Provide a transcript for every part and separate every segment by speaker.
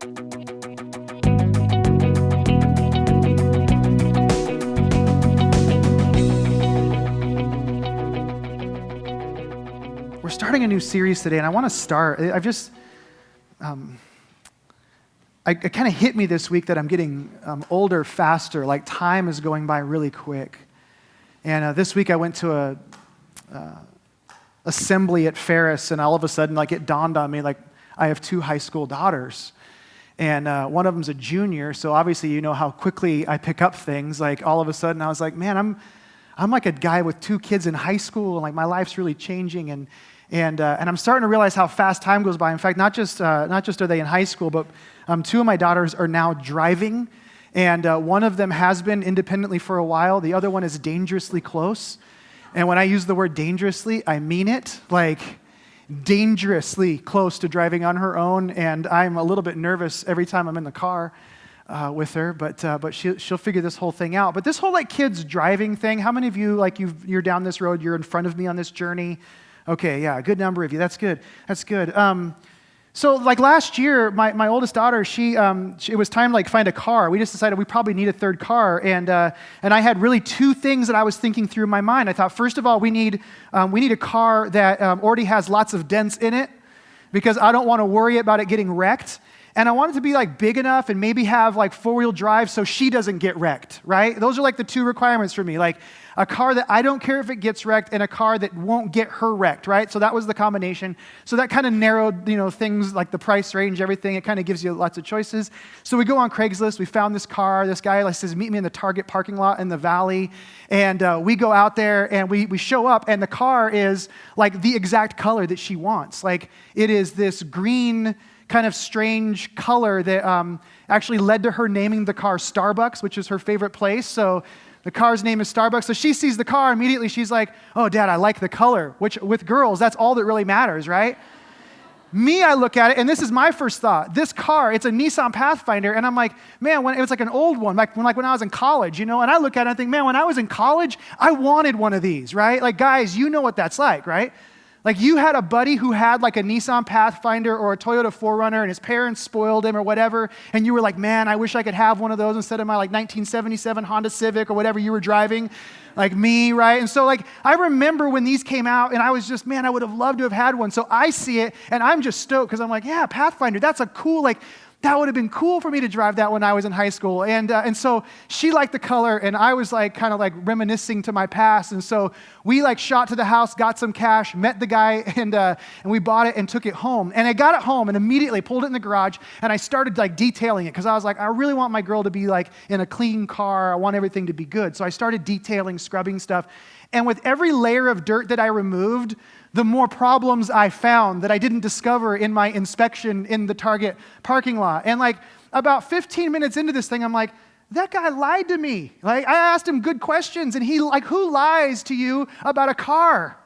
Speaker 1: We're starting a new series today, and I want to start. It kind of hit me this week that I'm getting older faster. Like time is going by really quick. And this week I went to a assembly at Ferris, and all of a sudden, like it dawned on me, like I have 2 high school daughters, and one of them's a junior. So obviously, you know how quickly I pick up things. Like all of a sudden, I was like, man, I'm like a guy with 2 kids in high school, and like my life's really changing, and I'm starting to realize how fast time goes by. In fact, not just are they in high school, but 2 of my daughters are now driving, and one of them has been independently for a while. The other one is dangerously close. And when I use the word dangerously, I mean it, like dangerously close to driving on her own. And I'm a little bit nervous every time I'm in the car with her, but she'll figure this whole thing out. But this whole like kids driving thing, how many of you, like you're down this road, you're in front of me on this journey? Okay, yeah, a good number of you. That's good. That's good. So like last year, my oldest daughter, it was time to like find a car. We just decided we probably need a 3rd car, and I had really 2 things that I was thinking through in my mind. I thought, first of all, we need a car that already has lots of dents in it, because I don't want to worry about it getting wrecked. And I want it to be like big enough and maybe have like 4-wheel drive so she doesn't get wrecked, right? Those are like the 2 requirements for me, like a car that I don't care if it gets wrecked and a car that won't get her wrecked, right? So that was the combination. So that kind of narrowed, things like the price range, everything. It kind of gives you lots of choices. So we go on Craigslist. We found this car. This guy says, meet me in the Target parking lot in the valley. And we go out there and we show up, and the car is like the exact color that she wants. Like it is this green kind of strange color that actually led to her naming the car Starbucks, which is her favorite place. So the car's name is Starbucks. So she sees the car, immediately she's like, oh, Dad, I like the color, which with girls, that's all that really matters, right? Me, I look at it, and this is my first thought. This car, it's a Nissan Pathfinder, and I'm like, man, it was like an old one, like when I was in college, and I look at it and think, man, when I was in college, I wanted one of these, right? Like, guys, you know what that's like, right? Like you had a buddy who had like a Nissan Pathfinder or a Toyota 4Runner, and his parents spoiled him or whatever, and you were like, man, I wish I could have one of those instead of my like 1977 Honda Civic or whatever you were driving, like me, right? And so like I remember when these came out, and I was just, man, I would have loved to have had one. So I see it, and I'm just stoked because I'm like, yeah, Pathfinder, that's a cool, like that would have been cool for me to drive that when I was in high school. And so she liked the color, and I was like kind of like reminiscing to my past. And so we like shot to the house, got some cash, met the guy, and we bought it and took it home. And I got it home and immediately pulled it in the garage, and I started like detailing it because I was like, I really want my girl to be like in a clean car. I want everything to be good. So I started detailing, scrubbing stuff. And with every layer of dirt that I removed, the more problems I found that I didn't discover in my inspection in the Target parking lot. And like about 15 minutes into this thing, I'm like, that guy lied to me. Like I asked him good questions, and he like, who lies to you about a car?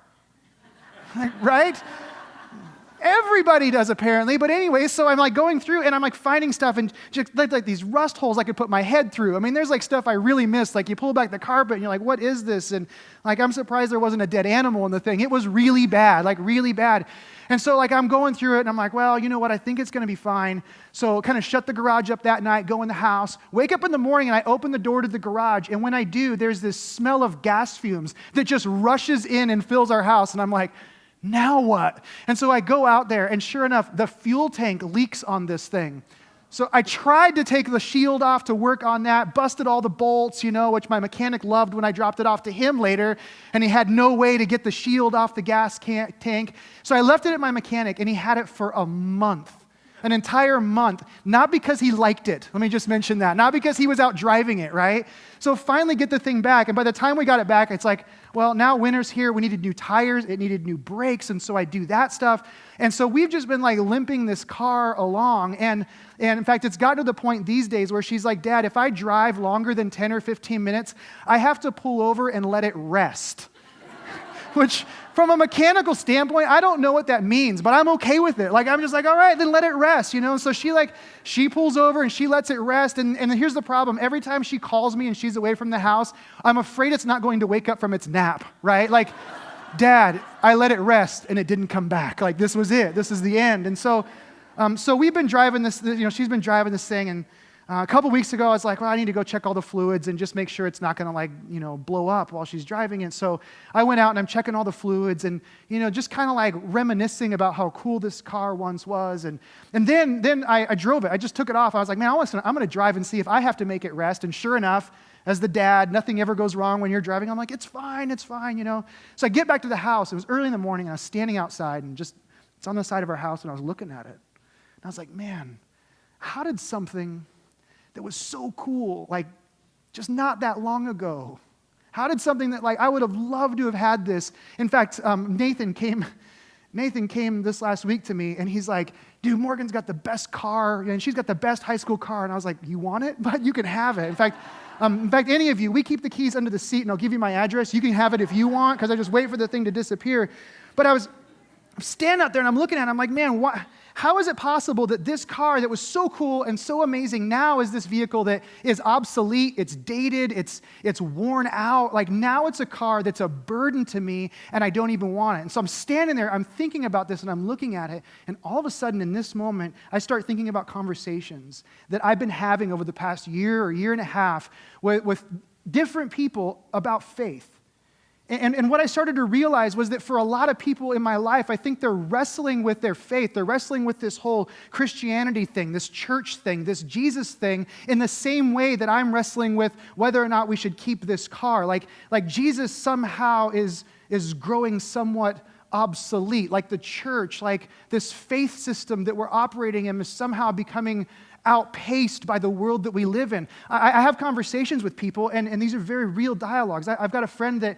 Speaker 1: Like, right? Everybody does apparently, but anyway, so I'm like going through and I'm like finding stuff and just like these rust holes I could put my head through. I mean, there's like stuff I really missed. Like you pull back the carpet and you're like, what is this? And like, I'm surprised there wasn't a dead animal in the thing. It was really bad, like really bad. And so like I'm going through it and I'm like, well, you know what? I think it's going to be fine. So kind of shut the garage up that night, go in the house, wake up in the morning and I open the door to the garage. And when I do, there's this smell of gas fumes that just rushes in and fills our house. And I'm like, now what? And so I go out there, and sure enough, the fuel tank leaks on this thing. So I tried to take the shield off to work on that, busted all the bolts, which my mechanic loved when I dropped it off to him later, and he had no way to get the shield off the gas tank. So I left it at my mechanic, and he had it for a month. An entire month, not because he liked it. Let me just mention that. Not because he was out driving it, right? So finally get the thing back, and by the time we got it back, it's like, well, now winter's here. We needed new tires. It needed new brakes, and so I do that stuff. And so we've just been like limping this car along, and in fact, it's gotten to the point these days where she's like, Dad, if I drive longer than 10 or 15 minutes, I have to pull over and let it rest. Which, from a mechanical standpoint, I don't know what that means, but I'm okay with it. Like, I'm just like, all right, then let it rest, And so she pulls over and she lets it rest. And here's the problem. Every time she calls me and she's away from the house, I'm afraid it's not going to wake up from its nap, right? Like, Dad, I let it rest and it didn't come back. Like, this was it. This is the end. And so So we've been driving this, she's been driving this thing, and a couple weeks ago, I was like, well, I need to go check all the fluids and just make sure it's not going to blow up while she's driving it. So I went out and I'm checking all the fluids and, just kind of like reminiscing about how cool this car once was. And then I drove it. I just took it off. I was like, man, I'm going to drive and see if I have to make it rest. And sure enough, as the dad, nothing ever goes wrong when you're driving. I'm like, it's fine. So I get back to the house. It was early in the morning and I was standing outside and it's on the side of our house and I was looking at it. And I was like, man, how did something that was so cool, like just not that long ago, how did something that I would have loved to have had this? In fact, Nathan came this last week to me and he's like, dude, Morgan's got the best car and she's got the best high school car. And I was like, you want it? But you can have it. In fact, any of you, we keep the keys under the seat and I'll give you my address. You can have it if you want because I just wait for the thing to disappear. But I'm standing out there and I'm looking at it. I'm like, man, how is it possible that this car that was so cool and so amazing now is this vehicle that is obsolete, it's dated, it's worn out. Like now it's a car that's a burden to me and I don't even want it. And so I'm standing there, I'm thinking about this and I'm looking at it. And all of a sudden in this moment, I start thinking about conversations that I've been having over the past year or year and a half with different people about faith. And what I started to realize was that for a lot of people in my life, I think they're wrestling with their faith. They're wrestling with this whole Christianity thing, this church thing, this Jesus thing, in the same way that I'm wrestling with whether or not we should keep this car. Like Jesus somehow is growing somewhat obsolete. Like the church, like this faith system that we're operating in is somehow becoming outpaced by the world that we live in. I have conversations with people, and these are very real dialogues. I've got a friend that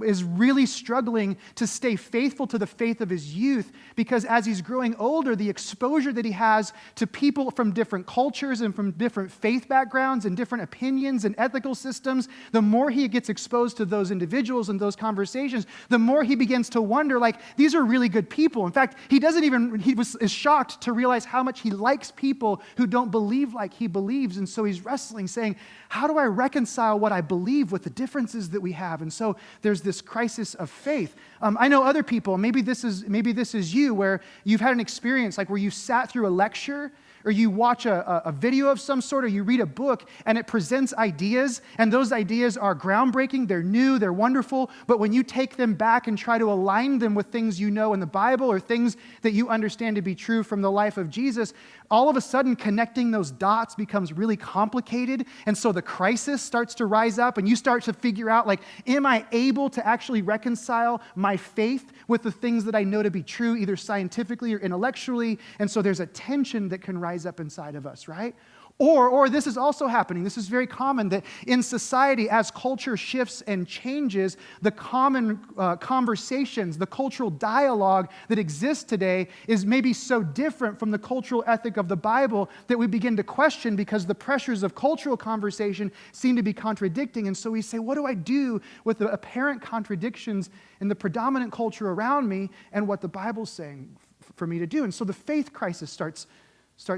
Speaker 1: is really struggling to stay faithful to the faith of his youth because as he's growing older, the exposure that he has to people from different cultures and from different faith backgrounds and different opinions and ethical systems, the more he gets exposed to those individuals and those conversations, the more he begins to wonder, like, these are really good people. In fact, he is shocked to realize how much he likes people who don't believe like he believes. And so he's wrestling, saying, how do I reconcile what I believe with the differences that we have? And so there's this crisis of faith. I know other people, maybe this is you, where you've had an experience like where you sat through a lecture or you watch a video of some sort, or you read a book, and it presents ideas, and those ideas are groundbreaking, they're new, they're wonderful, but when you take them back and try to align them with things you know in the Bible or things that you understand to be true from the life of Jesus, all of a sudden connecting those dots becomes really complicated, and so the crisis starts to rise up, and you start to figure out, like, am I able to actually reconcile my faith with the things that I know to be true, either scientifically or intellectually? And so there's a tension that can rise up inside of us, right? Or this is also happening. This is very common that in society, as culture shifts and changes, the common conversations, the cultural dialogue that exists today is maybe so different from the cultural ethic of the Bible that we begin to question because the pressures of cultural conversation seem to be contradicting. And so we say, what do I do with the apparent contradictions in the predominant culture around me and what the Bible's saying for me to do? And so the faith crisis starts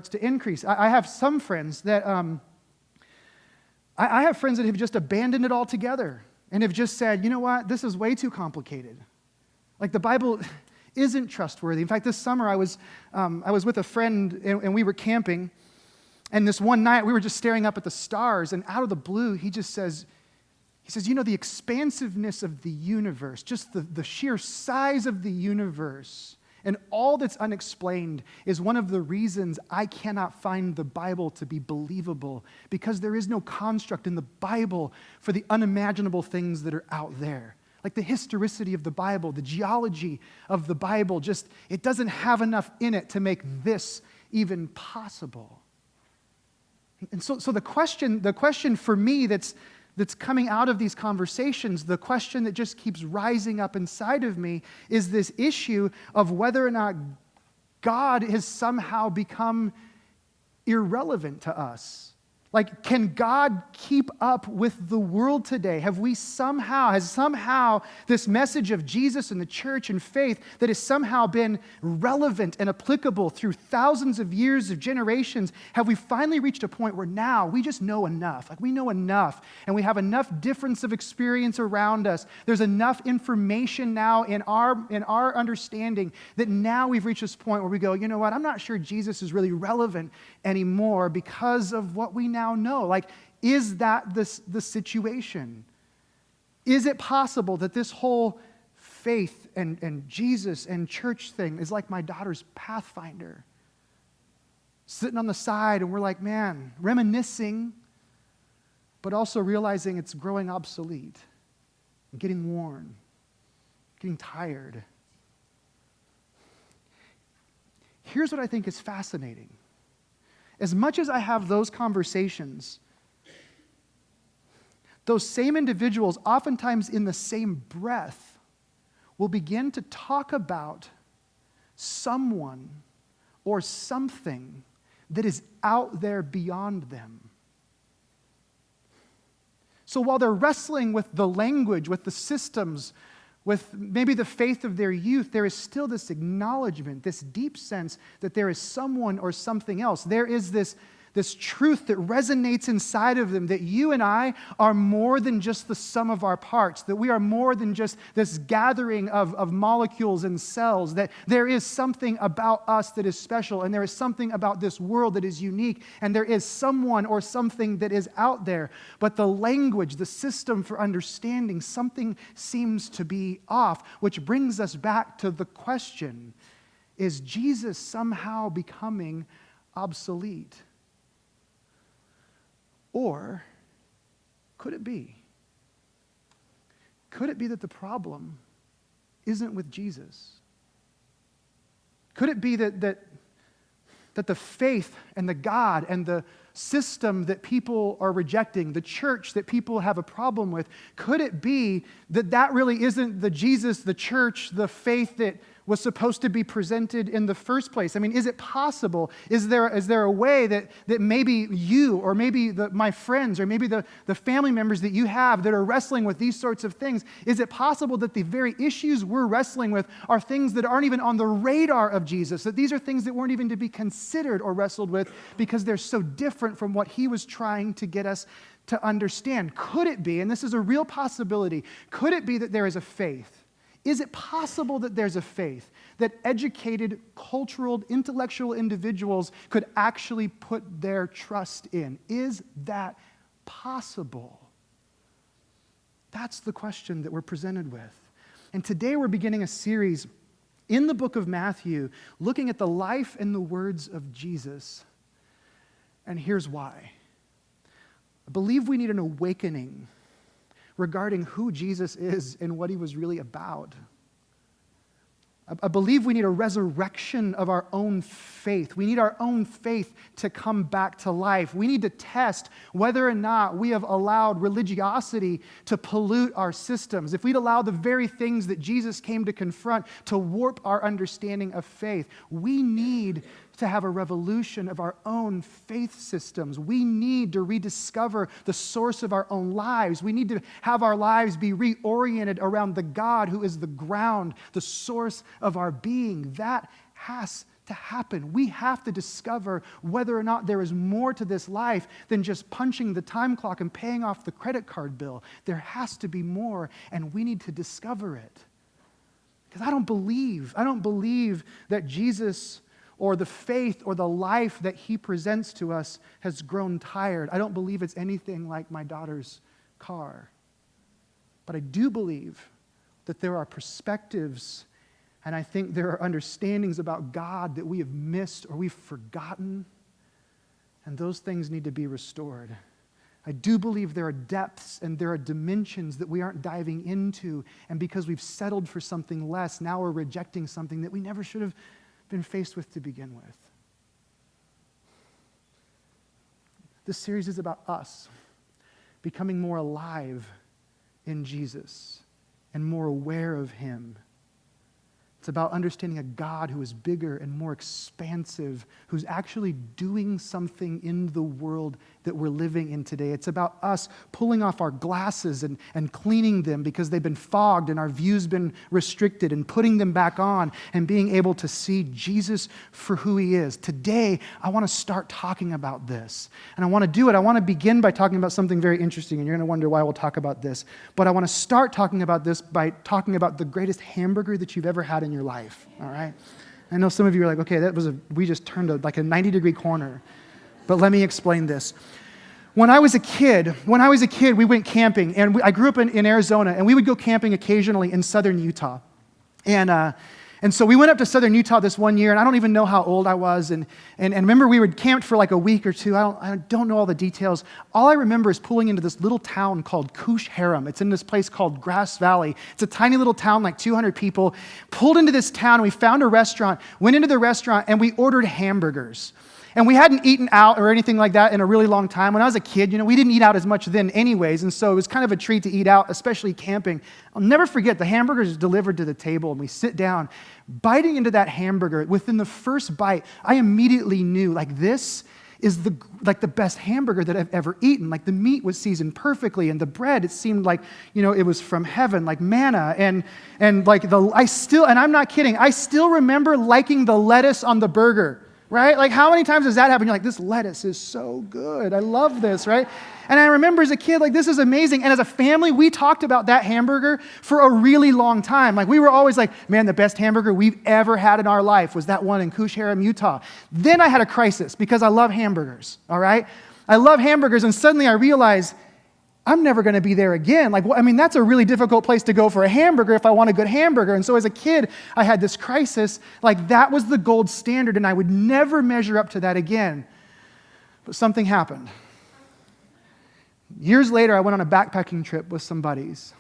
Speaker 1: to increase. I have some friends that, I have friends that have just abandoned it altogether and have just said, you know what, this is way too complicated. Like the Bible isn't trustworthy. In fact, this summer I was with a friend and we were camping, and this one night we were just staring up at the stars, and out of the blue he says, you know, the expansiveness of the universe, just the sheer size of the universe, and all that's unexplained is one of the reasons I cannot find the Bible to be believable, because there is no construct in the Bible for the unimaginable things that are out there. Like the historicity of the Bible, the geology of the Bible, it doesn't have enough in it to make this even possible. And so the question for me that's coming out of these conversations, the question that just keeps rising up inside of me is this issue of whether or not God has somehow become irrelevant to us. Like, can God keep up with the world today? Has somehow this message of Jesus and the church and faith that has somehow been relevant and applicable through thousands of years of generations, have we finally reached a point where now we just know enough? Like, we know enough, and we have enough difference of experience around us. There's enough information now in our understanding that now we've reached this point where we go, you know what, I'm not sure Jesus is really relevant anymore because of what we now know. Like, is that the situation? Is it possible that this whole faith and Jesus and church thing is like my daughter's Pathfinder? Sitting on the side and we're like, man, reminiscing, but also realizing it's growing obsolete, getting worn, getting tired. Here's what I think is fascinating. As much as I have those conversations, those same individuals, oftentimes in the same breath, will begin to talk about someone or something that is out there beyond them. So while they're wrestling with the language, with the systems, with maybe the faith of their youth, there is still this acknowledgement, this deep sense that there is someone or something else. There is this truth that resonates inside of them, that you and I are more than just the sum of our parts, that we are more than just this gathering of molecules and cells, that there is something about us that is special, and there is something about this world that is unique, and there is someone or something that is out there. But the language, the system for understanding, something seems to be off, which brings us back to the question, is Jesus somehow becoming obsolete? Or could it be? Could it be that the problem isn't with Jesus? Could it be that the faith and the God and the system that people are rejecting, the church that people have a problem with, could it be that really isn't the Jesus, the church, the faith that was supposed to be presented in the first place? I mean, is it possible? Is there a way that maybe you or maybe my friends or maybe the family members that you have that are wrestling with these sorts of things, is it possible that the very issues we're wrestling with are things that aren't even on the radar of Jesus, that these are things that weren't even to be considered or wrestled with because they're so different from what he was trying to get us to understand? Could it be, and this is a real possibility, could it be that there is a faith? Is it possible that there's a faith that educated, cultural, intellectual individuals could actually put their trust in? Is that possible? That's the question that we're presented with. And today we're beginning a series in the book of Matthew looking at the life and the words of Jesus. And here's why. I believe we need an awakening regarding who Jesus is and what he was really about. I believe we need a resurrection of our own faith. We need our own faith to come back to life. We need to test whether or not we have allowed religiosity to pollute our systems, if we'd allow the very things that Jesus came to confront to warp our understanding of faith. We need to have a revolution of our own faith systems. We need to rediscover the source of our own lives. We need to have our lives be reoriented around the God who is the ground, the source of our being. That has to happen. We have to discover whether or not there is more to this life than just punching the time clock and paying off the credit card bill. There has to be more, and we need to discover it. Because I don't believe that Jesus or the faith or the life that he presents to us has grown tired. I don't believe it's anything like my daughter's car. But I do believe that there are perspectives, and I think there are understandings about God that we have missed or we've forgotten, and those things need to be restored. I do believe there are depths and there are dimensions that we aren't diving into, and because we've settled for something less, now we're rejecting something that we never should have been faced with to begin with. This series is about us becoming more alive in Jesus and more aware of him. It's about understanding a God who is bigger and more expansive, who's actually doing something in the world that we're living in today. It's about us pulling off our glasses and cleaning them because they've been fogged and our view's been restricted, and putting them back on and being able to see Jesus for who he is. Today, I want to start talking about this. And I want to do it. I want to begin by talking about something very interesting, and you're going to wonder why we'll talk about this. But I want to start talking about this by talking about the greatest hamburger that you've ever had in your life, all right? I know some of you are like, okay, we just turned like a 90-degree corner. But let me explain this. When I was a kid, we went camping, and I grew up in Arizona, and we would go camping occasionally in southern Utah. And so we went up to southern Utah this one year, and I don't even know how old I was. And remember, we were camped for like a week or two. I don't know all the details. All I remember is pulling into this little town called Cush Harem. It's in this place called Grass Valley. It's a tiny little town, like 200 people. Pulled into this town, and we found a restaurant, went into the restaurant, and we ordered hamburgers. And we hadn't eaten out or anything like that in a really long time. When I was a kid, we didn't eat out as much then anyways, and so it was kind of a treat to eat out, especially camping. I'll never forget, the hamburgers is delivered to the table, and we sit down, biting into that hamburger. Within the first bite, I immediately knew, like, this is the best hamburger that I've ever eaten. Like, the meat was seasoned perfectly, and the bread, it seemed like, it was from heaven, like manna, and like and I'm not kidding, I still remember liking the lettuce on the burger. Right? Like, how many times does that happen? You're like, this lettuce is so good. I love this, right? And I remember as a kid, like, this is amazing. And as a family, we talked about that hamburger for a really long time. Like, we were always like, man, the best hamburger we've ever had in our life was that one in Cush Harem, Utah. Then I had a crisis because I love hamburgers, all right? I love hamburgers, and suddenly I realized I'm never going to be there again. Like, that's a really difficult place to go for a hamburger if I want a good hamburger. And so as a kid, I had this crisis. Like, that was the gold standard, and I would never measure up to that again. But something happened. Years later, I went on a backpacking trip with some buddies.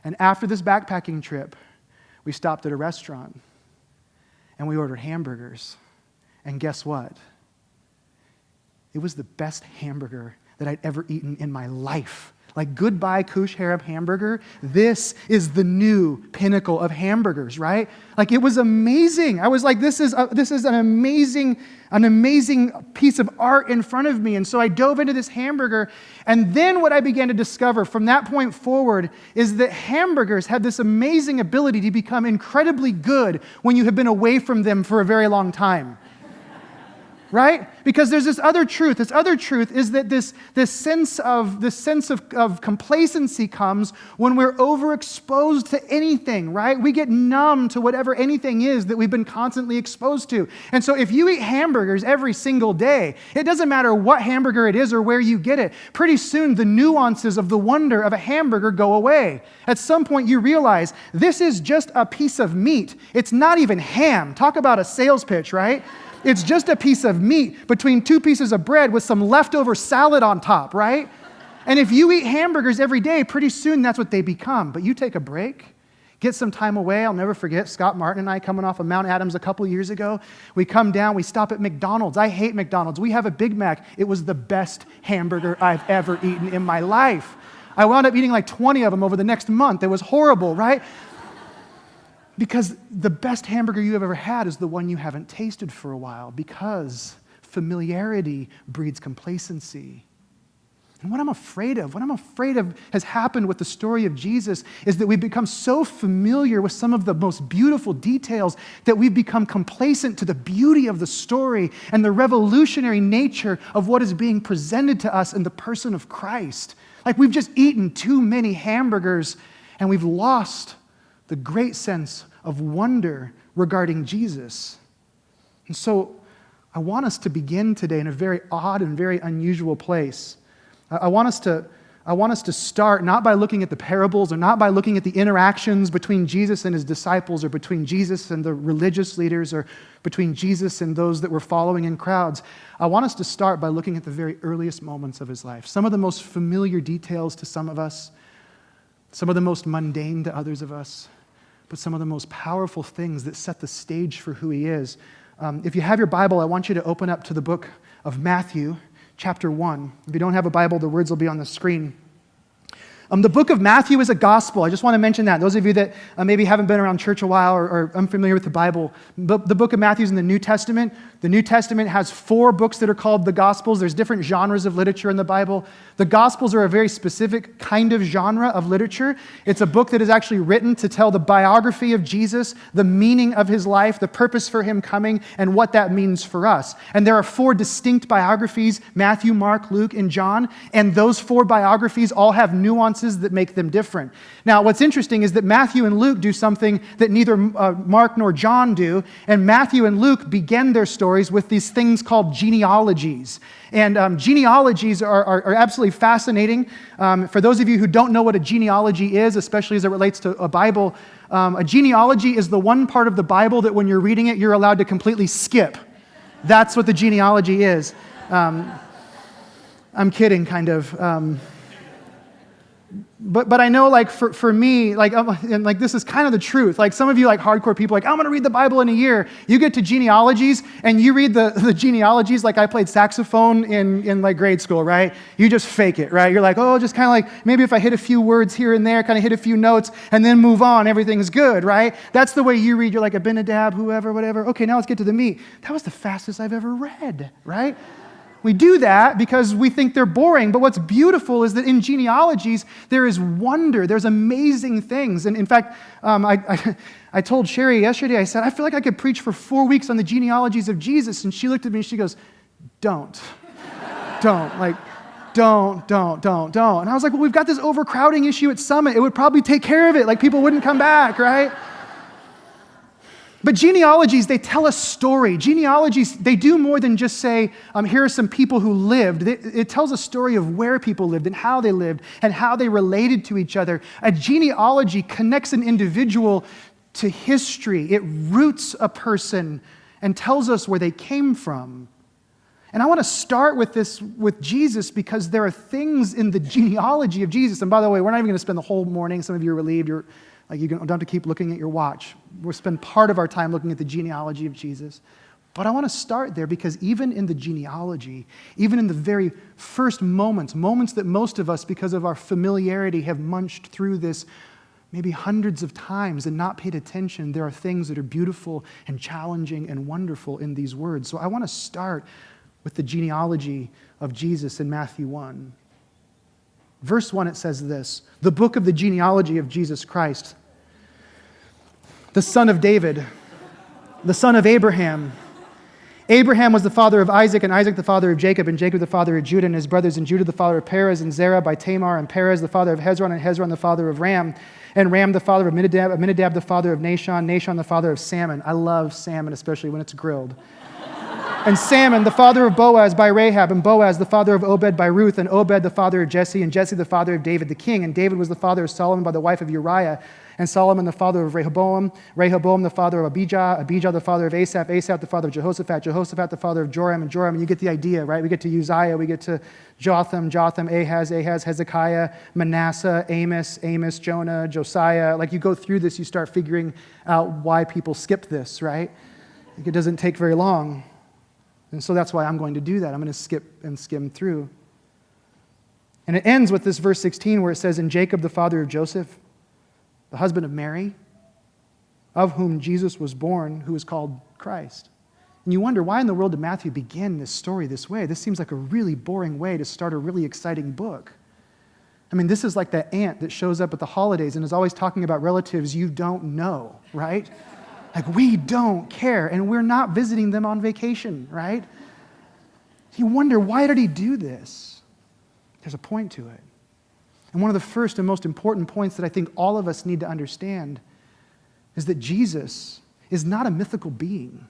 Speaker 1: And after this backpacking trip, we stopped at a restaurant, and we ordered hamburgers. And guess what? It was the best hamburger that I'd ever eaten in my life. Like, goodbye Cush Harem hamburger. This is the new pinnacle of hamburgers, right? Like, it was amazing. I was like, this is an amazing piece of art in front of me. And so I dove into this hamburger. And then what I began to discover from that point forward is that hamburgers have this amazing ability to become incredibly good when you have been away from them for a very long time. Right? Because there's this other truth. This other truth is that this sense of complacency comes when we're overexposed to anything, right? We get numb to whatever anything is that we've been constantly exposed to. And so if you eat hamburgers every single day, it doesn't matter what hamburger it is or where you get it, pretty soon the nuances of the wonder of a hamburger go away. At some point you realize this is just a piece of meat. It's not even ham. Talk about a sales pitch, right? It's just a piece of meat between two pieces of bread with some leftover salad on top, right? And if you eat hamburgers every day, pretty soon that's what they become. But you take a break, get some time away. I'll never forget Scott Martin and I coming off of Mount Adams a couple years ago. We come down, we stop at McDonald's. I hate McDonald's. We have a Big Mac. It was the best hamburger I've ever eaten in my life. I wound up eating like 20 of them over the next month. It was horrible, right? Because the best hamburger you have ever had is the one you haven't tasted for a while, because familiarity breeds complacency. And what I'm afraid of has happened with the story of Jesus is that we've become so familiar with some of the most beautiful details that we've become complacent to the beauty of the story and the revolutionary nature of what is being presented to us in the person of Christ. Like, we've just eaten too many hamburgers and we've lost the great sense of wonder regarding Jesus. And so I want us to begin today in a very odd and very unusual place. I want us to start not by looking at the parables or not by looking at the interactions between Jesus and his disciples or between Jesus and the religious leaders or between Jesus and those that were following in crowds. I want us to start by looking at the very earliest moments of his life. Some of the most familiar details to some of us, some of the most mundane to others of us, but some of the most powerful things that set the stage for who he is. If you have your Bible, I want you to open up to the book of Matthew, chapter 1. If you don't have a Bible, the words will be on the screen. The book of Matthew is a gospel. I just want to mention that. Those of you that maybe haven't been around church a while or unfamiliar with the Bible, the book of Matthew is in the New Testament. The New Testament has 4 books that are called the Gospels. There's different genres of literature in the Bible. The Gospels are a very specific kind of genre of literature. It's a book that is actually written to tell the biography of Jesus, the meaning of his life, the purpose for him coming, and what that means for us. And there are 4 distinct biographies, Matthew, Mark, Luke, and John, and those 4 biographies all have nuances that make them different. Now, what's interesting is that Matthew and Luke do something that neither Mark nor John do, and Matthew and Luke begin their stories with these things called genealogies. And genealogies are absolutely fascinating. For those of you who don't know what a genealogy is, especially as it relates to a Bible, a genealogy is the one part of the Bible that when you're reading it, you're allowed to completely skip. That's what the genealogy is. I'm kidding, kind of. But I know, like, for me, and this is kind of the truth. Like, some of you, like, hardcore people, like, I'm going to read the Bible in a year. You get to genealogies, and you read the genealogies like I played saxophone in like, grade school, right? You just fake it, right? You're like, oh, just kind of like, maybe if I hit a few words here and there, kind of hit a few notes, and then move on, everything's good, right? That's the way you read. You're like, Abinadab, whoever, whatever. Okay, now let's get to the meat. That was the fastest I've ever read, right? We do that because we think they're boring, but what's beautiful is that in genealogies, there is wonder, there's amazing things. And in fact, I told Sherry yesterday, I said, I feel like I could preach for 4 weeks on the genealogies of Jesus, and she looked at me and she goes, don't. Don't. And I was like, well, we've got this overcrowding issue at Summit. It would probably take care of it, like people wouldn't come back, right? But genealogies, they tell a story. Genealogies, they do more than just say, here are some people who lived. It tells a story of where people lived and how they lived and how they related to each other. A genealogy connects an individual to history. It roots a person and tells us where they came from. And I want to start with this with Jesus because there are things in the genealogy of Jesus. And by the way, we're not even going to spend the whole morning. Some of you are relieved. You don't have to keep looking at your watch. We'll spend part of our time looking at the genealogy of Jesus. But I want to start there because even in the genealogy, even in the very first moments that most of us, because of our familiarity, have munched through this maybe hundreds of times and not paid attention, there are things that are beautiful and challenging and wonderful in these words. So I want to start with the genealogy of Jesus in Matthew 1. Verse 1, it says this, the book of the genealogy of Jesus Christ, the son of David, the son of Abraham. Abraham was the father of Isaac, and Isaac the father of Jacob, and Jacob the father of Judah and his brothers, and Judah the father of Perez and Zerah by Tamar, and Perez the father of Hezron, and Hezron the father of Ram, and Ram the father of Amminadab, Amminadab the father of Nahshon, Nahshon the father of Salmon. I love salmon, especially when it's grilled. And Salmon, the father of Boaz by Rahab, and Boaz, the father of Obed by Ruth, and Obed, the father of Jesse, and Jesse, the father of David the king. And David was the father of Solomon by the wife of Uriah, and Solomon, the father of Rehoboam, Rehoboam, the father of Abijah, Abijah, the father of Asaph, Asaph, the father of Jehoshaphat, Jehoshaphat, the father of Joram, and Joram. And you get the idea, right? We get to Uzziah, we get to Jotham, Jotham, Ahaz, Ahaz, Hezekiah, Manasseh, Amos, Amos, Jonah, Josiah. Like you go through this, you start figuring out why people skip this, right? It doesn't take very long. And so that's why I'm going to do that. I'm going to skip and skim through. And it ends with this verse 16 where it says, and Jacob, the father of Joseph, the husband of Mary, of whom Jesus was born, who is called Christ. And you wonder, why in the world did Matthew begin this story this way? This seems like a really boring way to start a really exciting book. I mean, this is like that aunt that shows up at the holidays and is always talking about relatives you don't know, right? Like, we don't care, and we're not visiting them on vacation, right? You wonder, why did he do this? There's a point to it. And one of the first and most important points that I think all of us need to understand is that Jesus is not a mythical being.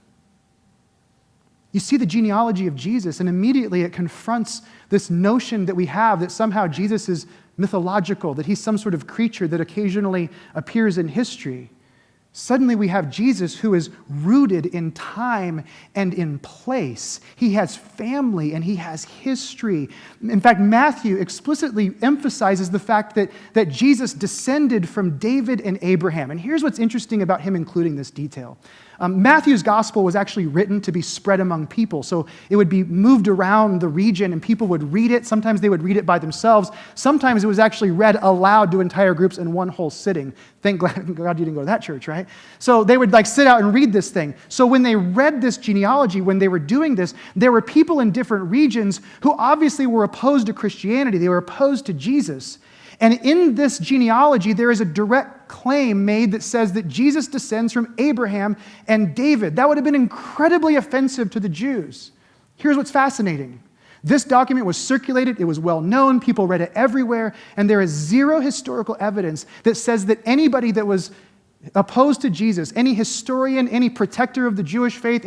Speaker 1: You see the genealogy of Jesus, and immediately it confronts this notion that we have that somehow Jesus is mythological, that he's some sort of creature that occasionally appears in history. Suddenly we have Jesus who is rooted in time and in place. He has family and he has history. In fact, Matthew explicitly emphasizes the fact that Jesus descended from David and Abraham. And here's what's interesting about him including this detail. Matthew's gospel was actually written to be spread among people. So it would be moved around the region and people would read it. Sometimes they would read it by themselves. Sometimes it was actually read aloud to entire groups in one whole sitting. Thank God you didn't go to that church, right? So they would sit out and read this thing. So when they read this genealogy, when they were doing this, there were people in different regions who obviously were opposed to Christianity. They were opposed to Jesus. And in this genealogy, there is a direct claim made that says that Jesus descends from Abraham and David. That would have been incredibly offensive to the Jews. Here's what's fascinating. This document was circulated, it was well known, people read it everywhere, and there is zero historical evidence that says that anybody that was opposed to Jesus, any historian, any protector of the Jewish faith,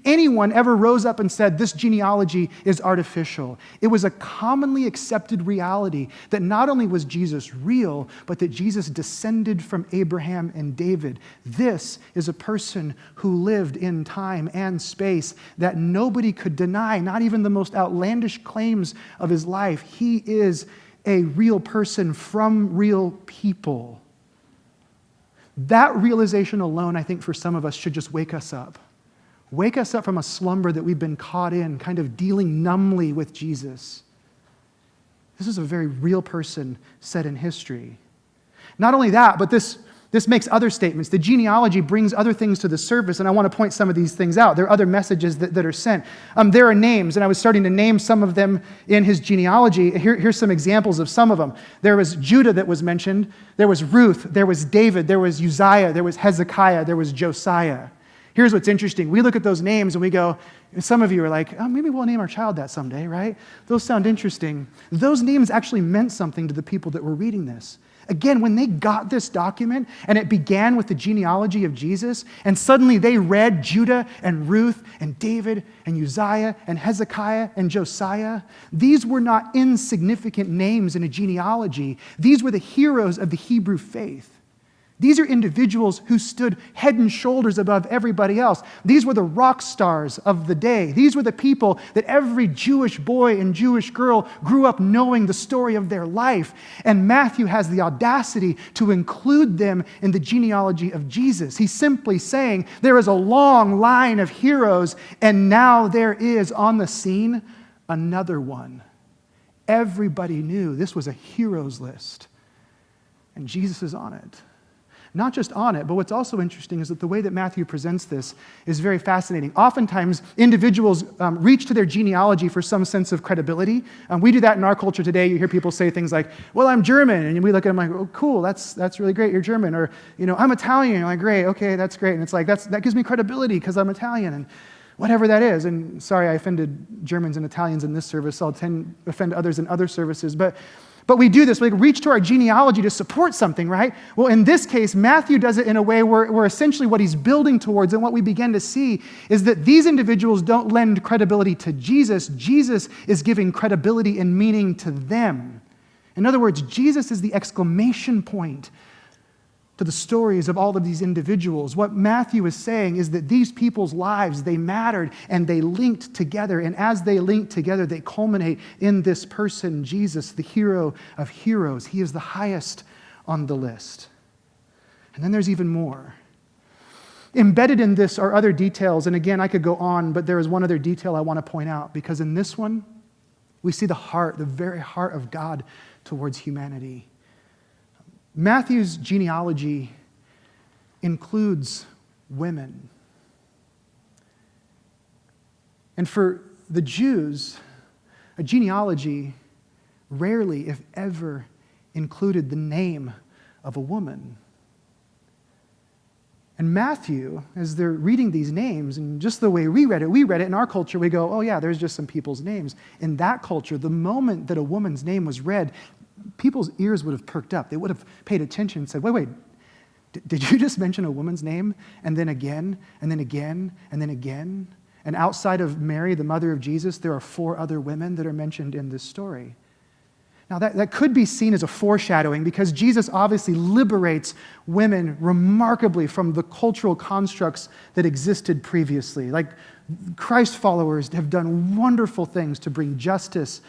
Speaker 1: anyone ever rose up and said this genealogy is artificial. It was a commonly accepted reality that not only was Jesus real, but that Jesus descended from Abraham and David. This is a person who lived in time and space that nobody could deny, not even the most outlandish claims of his life. He is a real person from real people. That realization alone, I think, for some of us should just wake us up. Wake us up from a slumber that we've been caught in, kind of dealing numbly with Jesus. This is a very real person set in history. Not only that, but this makes other statements. The genealogy brings other things to the surface, and I want to point some of these things out. There are other messages that are sent. There are names, and I was starting to name some of them in his genealogy. Here's some examples of some of them. There was Judah that was mentioned. There was Ruth. There was David. There was Uzziah. There was Hezekiah. There was Josiah. Here's what's interesting. We look at those names and we go, some of you are like, oh, maybe we'll name our child that someday, right? Those sound interesting. Those names actually meant something to the people that were reading this. Again, when they got this document and it began with the genealogy of Jesus, and suddenly they read Judah and Ruth and David and Uzziah and Hezekiah and Josiah, these were not insignificant names in a genealogy. These were the heroes of the Hebrew faith. These are individuals who stood head and shoulders above everybody else. These were the rock stars of the day. These were the people that every Jewish boy and Jewish girl grew up knowing the story of their life. And Matthew has the audacity to include them in the genealogy of Jesus. He's simply saying there is a long line of heroes, and now there is on the scene another one. Everybody knew this was a heroes list, and Jesus is on it. Not just on it, but what's also interesting is that the way that Matthew presents this is very fascinating. Oftentimes, individuals reach to their genealogy for some sense of credibility. We do that in our culture today. You hear people say things like, well, I'm German. And we look at them like, oh, cool, that's really great, you're German. Or, I'm Italian. You're like, great, okay, that's great. And it's like, that gives me credibility because I'm Italian. And whatever that is. And sorry, I offended Germans and Italians in this service. I'll offend others in other services. But we do this, we reach to our genealogy to support something, right? Well, in this case, Matthew does it in a way where essentially what he's building towards and what we begin to see is that these individuals don't lend credibility to Jesus. Jesus is giving credibility and meaning to them. In other words, Jesus is the exclamation point to the stories of all of these individuals. What Matthew is saying is that these people's lives, they mattered and they linked together. And as they linked together, they culminate in this person, Jesus, the hero of heroes. He is the highest on the list. And then there's even more. Embedded in this are other details. And again, I could go on, but there is one other detail I want to point out, because in this one, we see the heart, the very heart of God towards humanity. Matthew's genealogy includes women. And for the Jews, a genealogy rarely, if ever, included the name of a woman. And Matthew, as they're reading these names, and just the way we read it in our culture, we go, oh yeah, there's just some people's names. In that culture, the moment that a woman's name was read, people's ears would have perked up. They would have paid attention and said, wait, did you just mention a woman's name? And then again, and then again, and then again? And outside of Mary, the mother of Jesus, there are 4 other women that are mentioned in this story. Now, that could be seen as a foreshadowing because Jesus obviously liberates women remarkably from the cultural constructs that existed previously. Like, Christ followers have done wonderful things to bring justice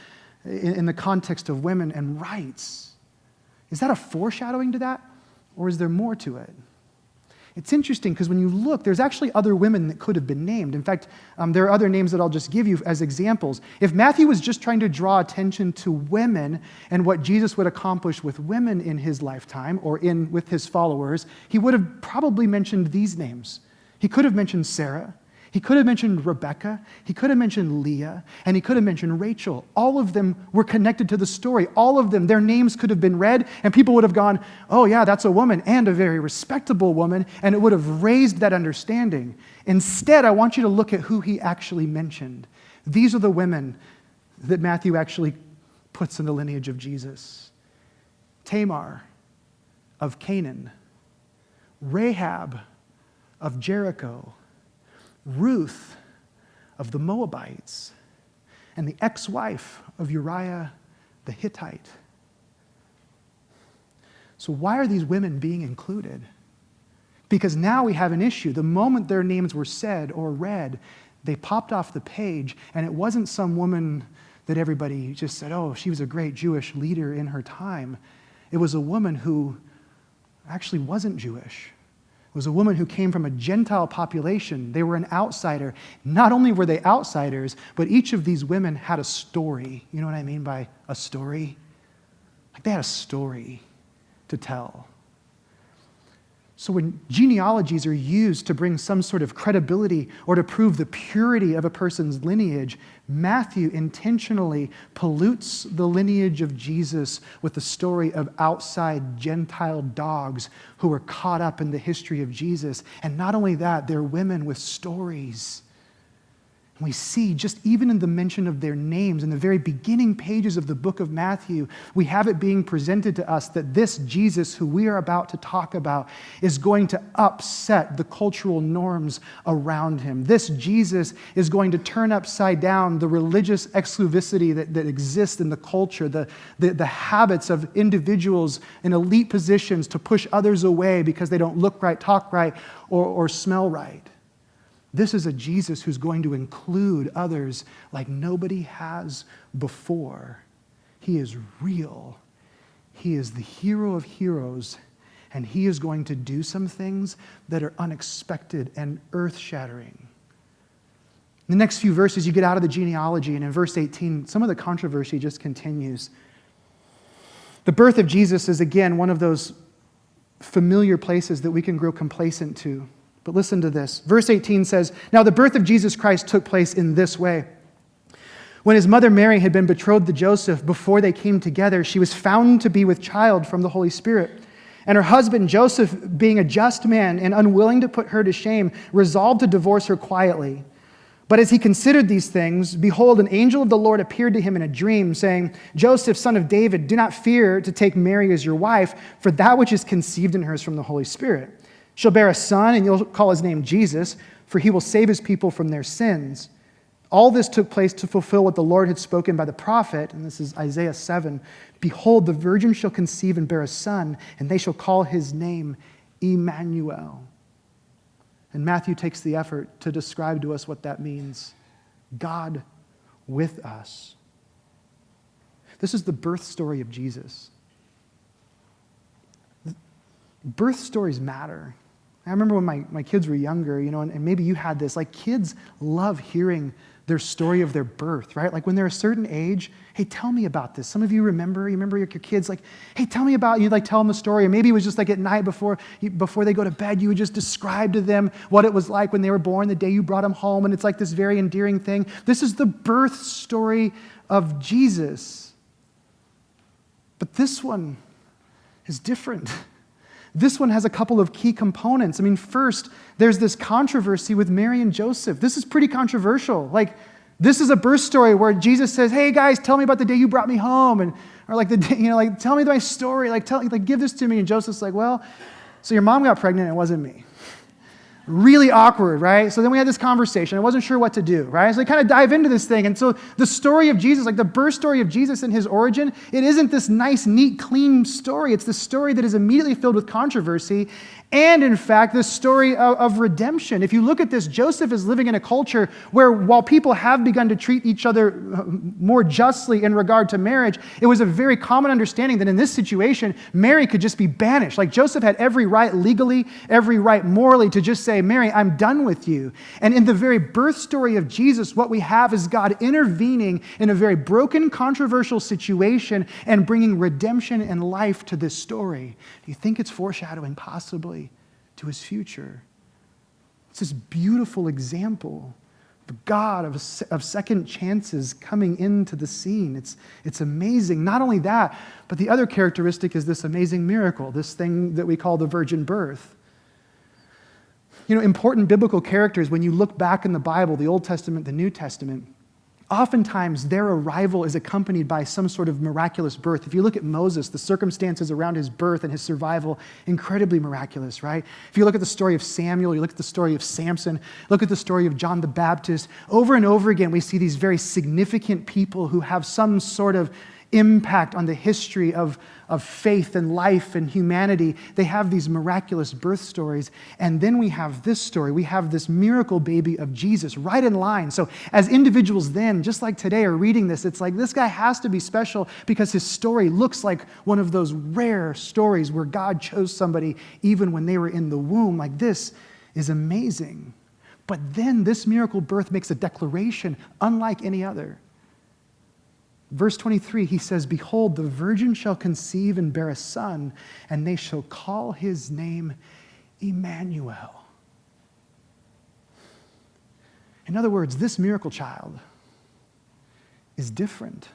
Speaker 1: in the context of women and rights. Is that a foreshadowing to that, or is there more to it? It's interesting because when you look, there's actually other women that could have been named. In fact, there are other names that I'll just give you as examples. If Matthew was just trying to draw attention to women and what Jesus would accomplish with women in his lifetime or with his followers, he would have probably mentioned these names. He could have mentioned Sarah. He could have mentioned Rebecca, he could have mentioned Leah, and he could have mentioned Rachel. All of them were connected to the story. All of them, their names could have been read, and people would have gone, oh yeah, that's a woman, and a very respectable woman, and it would have raised that understanding. Instead, I want you to look at who he actually mentioned. These are the women that Matthew actually puts in the lineage of Jesus. Tamar of Canaan, Rahab of Jericho, Ruth of the Moabites, and the ex-wife of Uriah the Hittite. So why are these women being included? Because now we have an issue. The moment their names were said or read, they popped off the page, and it wasn't some woman that everybody just said, oh, she was a great Jewish leader in her time. It was a woman who actually wasn't Jewish. It was a woman who came from a Gentile population. They were an outsider. Not only were they outsiders, but each of these women had a story. You know what I mean by a story? Like they had a story to tell. So when genealogies are used to bring some sort of credibility or to prove the purity of a person's lineage, Matthew intentionally pollutes the lineage of Jesus with the story of outside Gentile dogs who were caught up in the history of Jesus. And not only that, they're women with stories. And we see just even in the mention of their names, in the very beginning pages of the book of Matthew, we have it being presented to us that this Jesus who we are about to talk about is going to upset the cultural norms around him. This Jesus is going to turn upside down the religious exclusivity that exists in the culture, the habits of individuals in elite positions to push others away because they don't look right, talk right, or smell right. This is a Jesus who's going to include others like nobody has before. He is real. He is the hero of heroes, and he is going to do some things that are unexpected and earth-shattering. In the next few verses, you get out of the genealogy, and in verse 18, some of the controversy just continues. The birth of Jesus is, again, one of those familiar places that we can grow complacent to. But listen to this. Verse 18 says, "Now the birth of Jesus Christ took place in this way. When his mother Mary had been betrothed to Joseph, before they came together, she was found to be with child from the Holy Spirit. And her husband Joseph, being a just man and unwilling to put her to shame, resolved to divorce her quietly. But as he considered these things, behold, an angel of the Lord appeared to him in a dream, saying, 'Joseph, son of David, do not fear to take Mary as your wife, for that which is conceived in her is from the Holy Spirit. She'll bear a son, and you'll call his name Jesus, for he will save his people from their sins.' All this took place to fulfill what the Lord had spoken by the prophet," and this is Isaiah 7, "Behold, the virgin shall conceive and bear a son, and they shall call his name Emmanuel." And Matthew takes the effort to describe to us what that means. God with us. This is the birth story of Jesus. Birth stories matter. I remember when my kids were younger, and maybe you had this, like kids love hearing their story of their birth, right? Like when they're a certain age, hey, tell me about this. Some of you remember your kids like, hey, tell me about, you'd like tell them a story. Or maybe it was just like at night before they go to bed, you would just describe to them what it was like when they were born, the day you brought them home. And it's like this very endearing thing. This is the birth story of Jesus. But this one is different. This one has a couple of key components. First, there's this controversy with Mary and Joseph. This is pretty controversial. Like, this is a birth story where Jesus says, "Hey guys, tell me about the day you brought me home," or like the day, tell me my story. Give this to me. And Joseph's like, "Well, so your mom got pregnant. It wasn't me." really awkward, right? So then we had this conversation. I wasn't sure what to do, right? So I kind of dive into this thing. And so the story of Jesus, like the birth story of Jesus and his origin, it isn't this nice, neat, clean story. It's the story that is immediately filled with controversy and, in fact, the story of redemption. If you look at this, Joseph is living in a culture where while people have begun to treat each other more justly in regard to marriage, it was a very common understanding that in this situation, Mary could just be banished. Like Joseph had every right legally, every right morally to just say, Mary, I'm done with you. And in the very birth story of Jesus, what we have is God intervening in a very broken, controversial situation and bringing redemption and life to this story. Do you think it's foreshadowing possibly to his future? It's this beautiful example of God of second chances coming into the scene. It's amazing. Not only that, but the other characteristic is this amazing miracle, this thing that we call the virgin birth. You know, important biblical characters, when you look back in the Bible, the Old Testament, the New Testament, oftentimes their arrival is accompanied by some sort of miraculous birth. If you look at Moses, the circumstances around his birth and his survival, incredibly miraculous, right? If you look at the story of Samuel, you look at the story of Samson, look at the story of John the Baptist, over and over again we see these very significant people who have some sort of impact on the history of faith and life and humanity. They have these miraculous birth stories. And then we have this story. We have this miracle baby of Jesus right in line. So as individuals then, just like today, are reading this, it's like this guy has to be special because his story looks like one of those rare stories where God chose somebody even when they were in the womb. Like this is amazing. But then this miracle birth makes a declaration unlike any other. Verse 23, he says, behold, the virgin shall conceive and bear a son, and they shall call his name Emmanuel. In other words, this miracle child is different.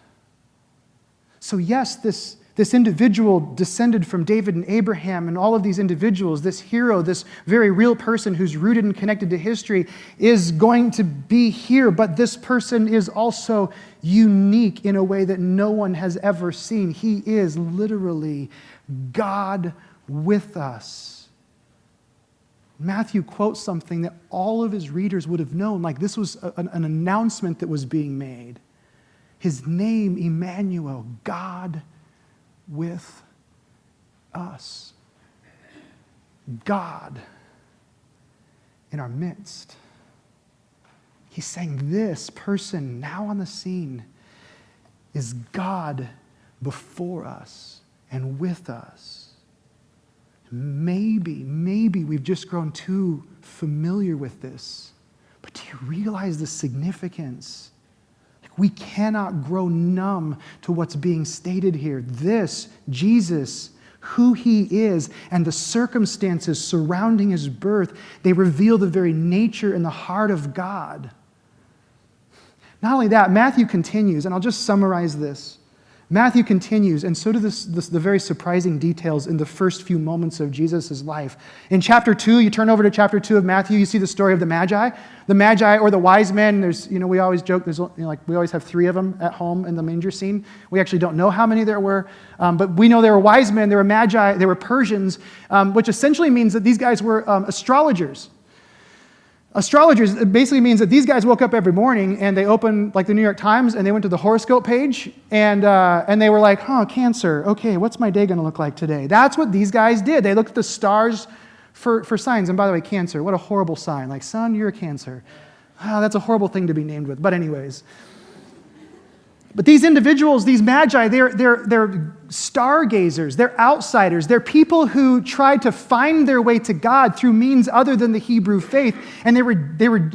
Speaker 1: So yes, this individual descended from David and Abraham and all of these individuals, this hero, this very real person who's rooted and connected to history is going to be here, but this person is also unique in a way that no one has ever seen. He is literally God with us. Matthew quotes something that all of his readers would have known, like this was an announcement that was being made. His name, Emmanuel, God with us. God in our midst. He's saying this person now on the scene is God before us and with us. Maybe we've just grown too familiar with this, but do you realize the significance? We cannot grow numb to what's being stated here. This, Jesus, who he is, and the circumstances surrounding his birth, they reveal the very nature and the heart of God. Not only that, Matthew continues, and I'll just summarize this. Matthew continues, and so do the very surprising details in the first few moments of Jesus' life. In chapter 2, you turn over to chapter 2 of Matthew, you see the story of the Magi. The Magi, or the wise men, we always joke, we always have 3 of them at home in the manger scene. We actually don't know how many there were, but we know there were wise men, there were Magi, there were Persians, which essentially means that these guys were astrologers. Astrologers, it basically means that these guys woke up every morning and they opened like the New York Times and they went to the horoscope page and they were like, Cancer, okay, what's my day going to look like today? That's what these guys did. They looked at the stars for signs. And by the way, Cancer, what a horrible sign. Like, son, you're a Cancer. That's a horrible thing to be named with. But anyways. But these individuals, these magi, they're stargazers, they're outsiders, they're people who tried to find their way to God through means other than the Hebrew faith, and they were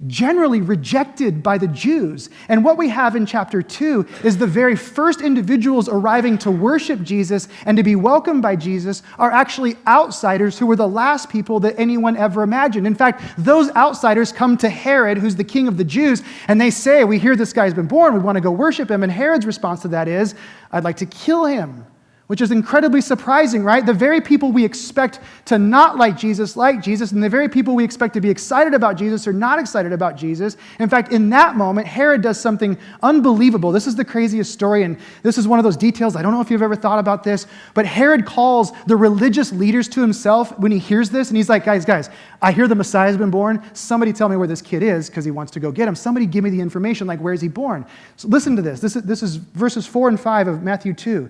Speaker 1: generally rejected by the Jews. And what we have in chapter 2 is the very first individuals arriving to worship Jesus and to be welcomed by Jesus are actually outsiders who were the last people that anyone ever imagined. In fact, those outsiders come to Herod, who's the king of the Jews, and they say, we hear this guy's been born, we want to go worship him. And Herod's response to that is, I'd like to kill him. which is incredibly surprising, right? The very people we expect to not like Jesus, and the very people we expect to be excited about Jesus are not excited about Jesus. In fact, in that moment, Herod does something unbelievable. This is the craziest story, and this is one of those details. I don't know if you've ever thought about this, but Herod calls the religious leaders to himself when he hears this, and he's like, guys, I hear the Messiah has been born. Somebody tell me where this kid is, because he wants to go get him. Somebody give me the information, like, where is he born? So listen to this. This is verses 4 and 5 of Matthew 2.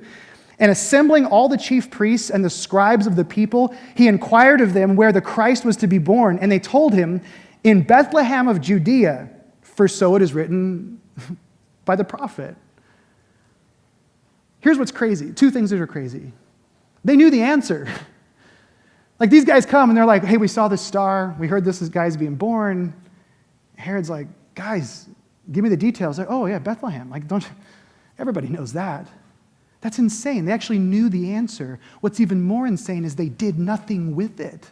Speaker 1: And assembling all the chief priests and the scribes of the people, he inquired of them where the Christ was to be born. And they told him, in Bethlehem of Judea, for so it is written by the prophet. Here's what's crazy. Two things that are crazy. They knew the answer. Like, these guys come and they're like, hey, we saw this star. We heard this guy's being born. Herod's like, guys, give me the details. Like, oh, yeah, Bethlehem. Like, everybody knows that. That's insane. They actually knew the answer. What's even more insane is they did nothing with it.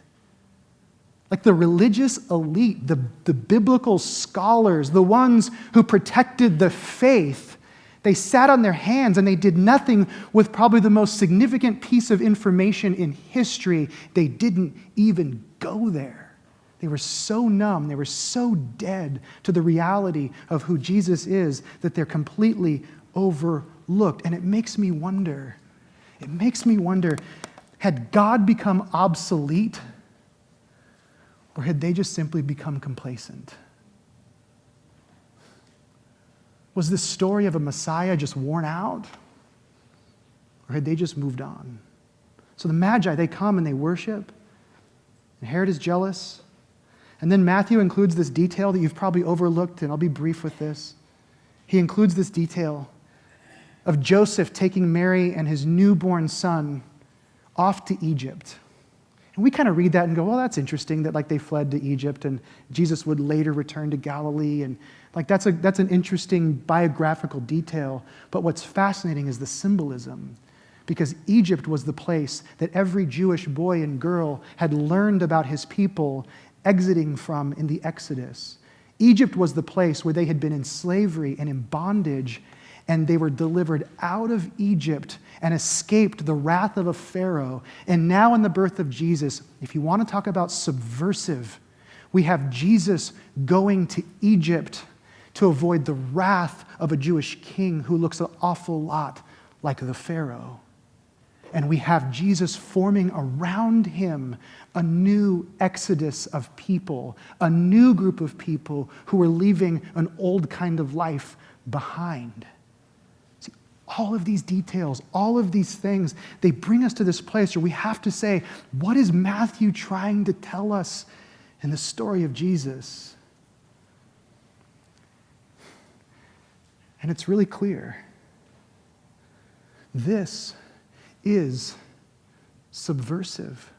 Speaker 1: Like, the religious elite, the biblical scholars, the ones who protected the faith, they sat on their hands and they did nothing with probably the most significant piece of information in history. They didn't even go there. They were so numb, they were so dead to the reality of who Jesus is that they're completely overlooked. And it makes me wonder, had God become obsolete, or had they just simply become complacent? Was this story of a Messiah just worn out? Or had they just moved on? So the Magi, they come and they worship, and Herod is jealous. And then Matthew includes this detail that you've probably overlooked, and I'll be brief with this. He includes this detail of Joseph taking Mary and his newborn son off to Egypt. And we kind of read that and go, well, that's interesting that like they fled to Egypt and Jesus would later return to Galilee. And like that's an interesting biographical detail. But what's fascinating is the symbolism, because Egypt was the place that every Jewish boy and girl had learned about his people exiting from in the Exodus. Egypt was the place where they had been in slavery and in bondage, and they were delivered out of Egypt and escaped the wrath of a Pharaoh. And now in the birth of Jesus, if you want to talk about subversive, we have Jesus going to Egypt to avoid the wrath of a Jewish king who looks an awful lot like the Pharaoh. And we have Jesus forming around him a new exodus of people, a new group of people who are leaving an old kind of life behind. See, all of these details, all of these things, they bring us to this place where we have to say, what is Matthew trying to tell us in the story of Jesus? And it's really clear. This is subversive.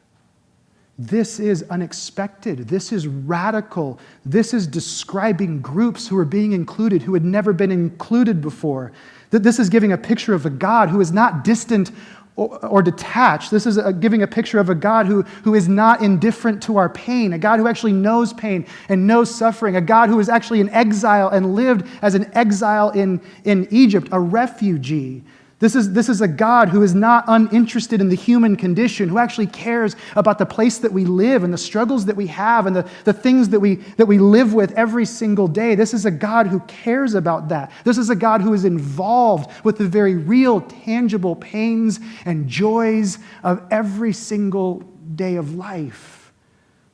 Speaker 1: This is unexpected. This is radical. This is describing groups who are being included who had never been included before. That this is giving a picture of a God who is not distant or detached. This is giving a picture of a God who is not indifferent to our pain, a God who actually knows pain and knows suffering, a God who is actually in exile and lived as an exile in Egypt, a refugee. This is a God who is not uninterested in the human condition, who actually cares about the place that we live and the struggles that we have and the things that we live with every single day. This is a God who cares about that. This is a God who is involved with the very real, tangible pains and joys of every single day of life.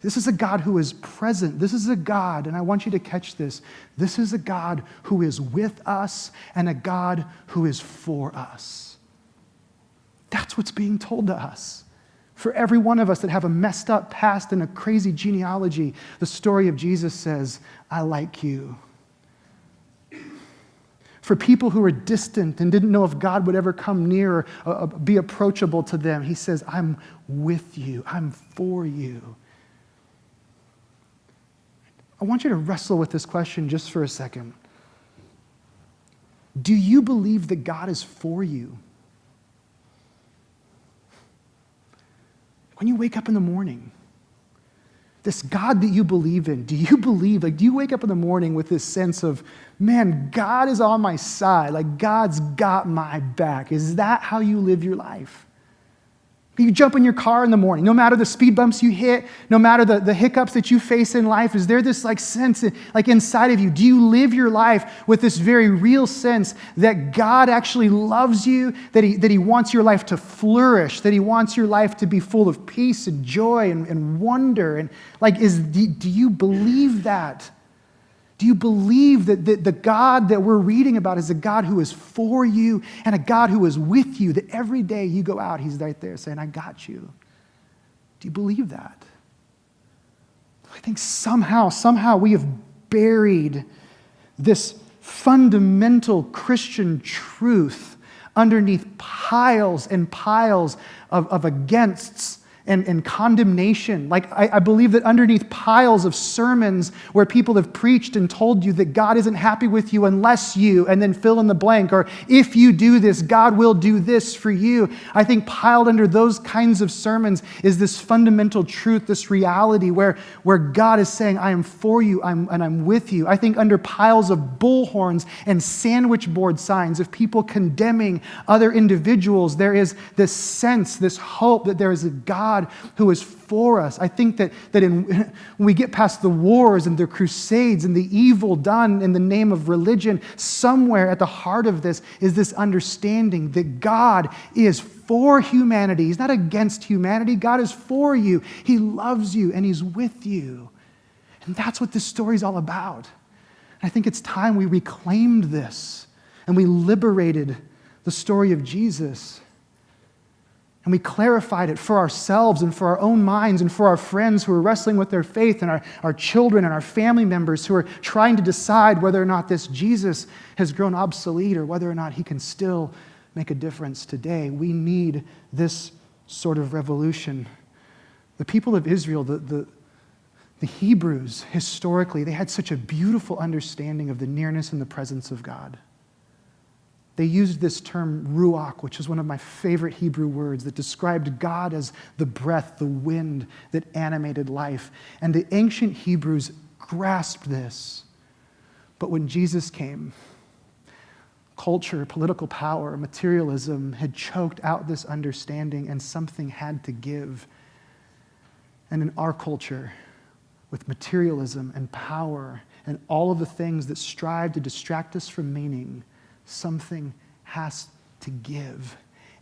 Speaker 1: This is a God who is present. This is a God, and I want you to catch this, this is a God who is with us and a God who is for us. That's what's being told to us. For every one of us that have a messed up past and a crazy genealogy, the story of Jesus says, I like you. For people who are distant and didn't know if God would ever come near or be approachable to them, he says, I'm with you. I'm for you. I want you to wrestle with this question just for a second. Do you believe that God is for you? When you wake up in the morning, this God that you believe in, do you believe, do you wake up in the morning with this sense of, man, God is on my side, God's got my back? Is that how you live your life? You jump in your car in the morning, no matter the speed bumps you hit, no matter the hiccups that you face in life, is there this sense inside of you? Do you live your life with this very real sense that God actually loves you, that he wants your life to flourish, that he wants your life to be full of peace and joy and wonder? And do you believe that? Do you believe that the God that we're reading about is a God who is for you and a God who is with you, that every day you go out, he's right there saying, I got you? Do you believe that? I think somehow we have buried this fundamental Christian truth underneath piles and piles of againsts and condemnation. I believe that underneath piles of sermons where people have preached and told you that God isn't happy with you unless you, and then fill in the blank, or if you do this, God will do this for you. I think piled under those kinds of sermons is this fundamental truth, this reality where God is saying, I am for you and I'm with you. I think under piles of bullhorns and sandwich board signs of people condemning other individuals, there is this sense, this hope that there is a God who is for us. I think that when we get past the wars and the crusades and the evil done in the name of religion, somewhere at the heart of this is this understanding that God is for humanity. He's not against humanity. God is for you. He loves you and he's with you. And that's what this story is all about. And I think it's time we reclaimed this and we liberated the story of Jesus. And we clarified it for ourselves and for our own minds and for our friends who are wrestling with their faith and our children and our family members who are trying to decide whether or not this Jesus has grown obsolete or whether or not he can still make a difference today. We need this sort of revolution. The people of Israel, the Hebrews, historically, they had such a beautiful understanding of the nearness and the presence of God. They used this term ruach, which is one of my favorite Hebrew words that described God as the breath, the wind that animated life. And the ancient Hebrews grasped this. But when Jesus came, culture, political power, materialism had choked out this understanding and something had to give. And in our culture, with materialism and power and all of the things that strive to distract us from meaning, something has to give,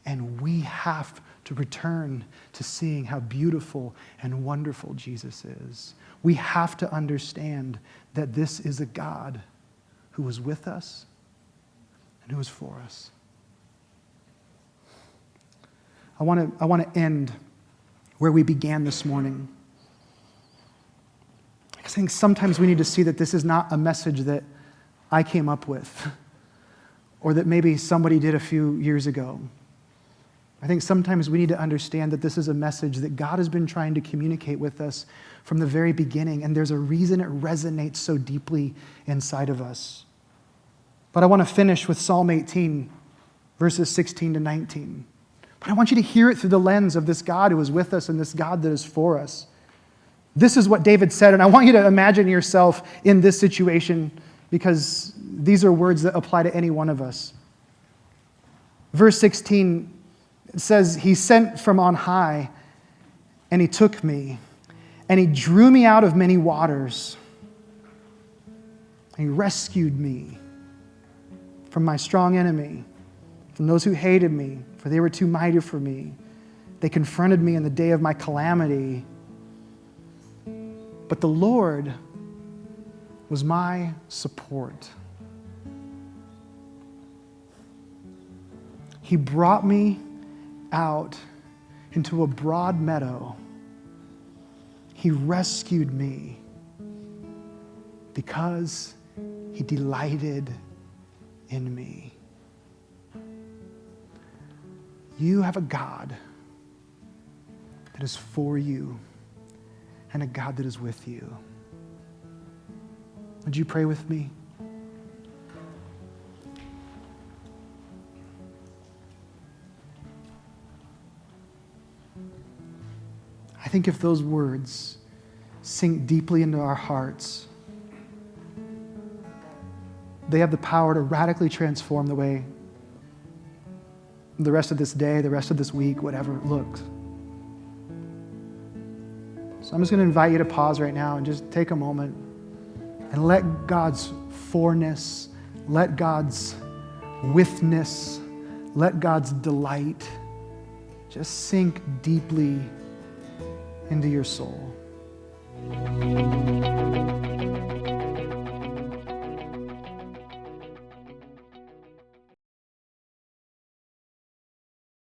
Speaker 1: and we have to return to seeing how beautiful and wonderful Jesus is. We have to understand that this is a God who is with us and who is for us. I want to end where we began this morning. I think sometimes we need to see that this is not a message that I came up with, or that maybe somebody did a few years ago. I think sometimes we need to understand that this is a message that God has been trying to communicate with us from the very beginning, and there's a reason it resonates so deeply inside of us. But I want to finish with Psalm 18, verses 16 to 19. But I want you to hear it through the lens of this God who is with us and this God that is for us. This is what David said, and I want you to imagine yourself in this situation, because these are words that apply to any one of us. Verse 16 says, he sent from on high, and he took me, and he drew me out of many waters. And he rescued me from my strong enemy, from those who hated me, for they were too mighty for me. They confronted me in the day of my calamity. But the Lord was my support. He brought me out into a broad meadow. He rescued me because he delighted in me. You have a God that is for you and a God that is with you. Would you pray with me? I think if those words sink deeply into our hearts. They have the power to radically transform the way the rest of this day, the rest of this week, whatever it looks. So I'm just going to invite you to pause right now and just take a moment and let God's forness, let God's withness, let God's delight just sink deeply into your soul.